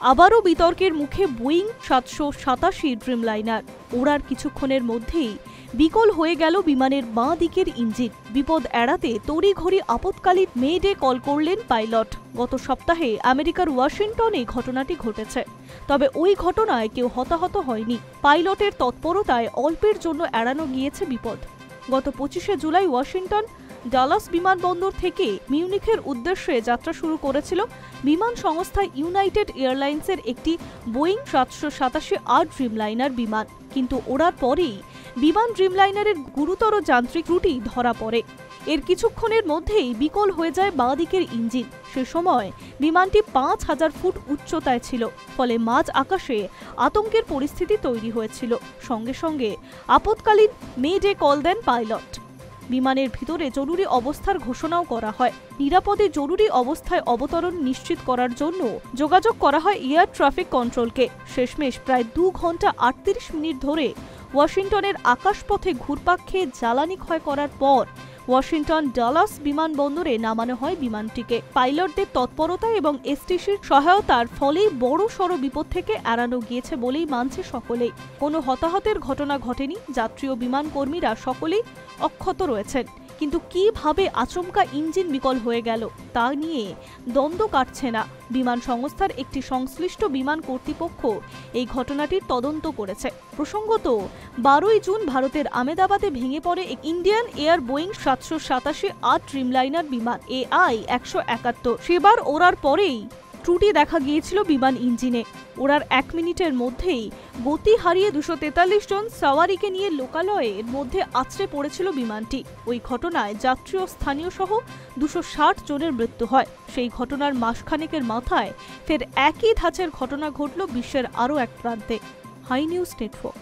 আবারও বিতর্কের মুখে বোয়িং 787 ড্রিমলাইনার। ওড়ার কিছুক্ষণের মধ্যেই বিকল হয়ে গেল বিমানের বাঁ দিকের ইঞ্জিন। বিপদ এড়াতে তড়িঘড়ি আপৎকালীন মেডে কল করলেন পাইলট। গত সপ্তাহে আমেরিকার ওয়াশিংটনে ঘটনাটি ঘটেছে, তবে ওই ঘটনায় কেউ হতাহত হয়নি। পাইলটের তৎপরতায় অল্পের জন্য এড়ানো গিয়েছে বিপদ। গত 25শে জুলাই ওয়াশিংটন ডালাস বিমানবন্দর থেকে মিউনিখের উদ্দেশ্যে যাত্রা শুরু করেছিল বিমান সংস্থা ইউনাইটেড এয়ারলাইন্সের একটি বোয়িং 787 ড্রিমলাইনার বিমান। কিন্তু ওড়ার পরেই বিমান ড্রিমলাইনারের গুরুতর যান্ত্রিক ত্রুটি ধরা পড়ে। এর কিছুক্ষণের মধ্যেই বিকল হয়ে যায় বাঁ দিকের ইঞ্জিন। সে সময় বিমানটি 5000 ফুট উচ্চতায় ছিল, ফলে মাঝ আকাশে আতঙ্কের পরিস্থিতি তৈরি হয়েছিল। সঙ্গে সঙ্গে আপৎকালীন মেডে কল দেন পাইলট। বিমানের ভিতরে জরুরি অবস্থার ঘোষণাও করা হয়। নিরাপদে জরুরি অবস্থায় অবতরণ নিশ্চিত করার জন্য যোগাযোগ করা হয় এয়ার ট্রাফিক কন্ট্রোলকে। শেষমেশ প্রায় 2 ঘন্টা 38 মিনিট ধরে ওয়াশিংটনের আকাশপথে ঘুরপাক খেয়ে জ্বালানি ক্ষয় করার পর ওয়াশিংটন ডালাস বিমানবন্দরে নামানো হয় বিমানটিকে। পাইলটদের তৎপরতা এবং এসটিসির সহায়তার ফলেই বড় সড় বিপদ থেকে এড়ানো গিয়েছে বলেই মানছে সকলেই। কোনো হতাহতের ঘটনা ঘটেনি। যাত্রী ও বিমান কর্মীরা সকলেই অক্ষত রয়েছেন, কিন্তু কিভাবে আচমকা ইঞ্জিন বিকল হয়ে গেল তা নিয়ে দ্বন্দ্ব কাটছে না। বিমান সংস্থার একটি সংশ্লিষ্ট বিমান কর্তৃপক্ষ এই ঘটনাটির তদন্ত করেছে। প্রসঙ্গত 12ই জুন ভারতের আমেদাবাদে ভেঙে পড়ে ইন্ডিয়ান এয়ার বোয়িং 787 ড্রিমলাইনার বিমান AI-171। সেবার ওড়ার পরেই ত্রুটি দেখা গিয়েছিল বিমান ইঞ্জিনে। ওড়ার 1 মিনিটের মধ্যেই গতি হারিয়ে 243 জন সাওয়ারিকে নিয়ে লোকালয়ের মধ্যে আছড়ে পড়েছিল বিমানটি। ওই ঘটনায় যাত্রী ও স্থানীয় সহ 260 জনের মৃত্যু হয়। সেই ঘটনার মাসখানেকের মাথায় ফের একই ধাঁচের ঘটনা ঘটল বিশ্বের আরও এক প্রান্তে। Hi News network.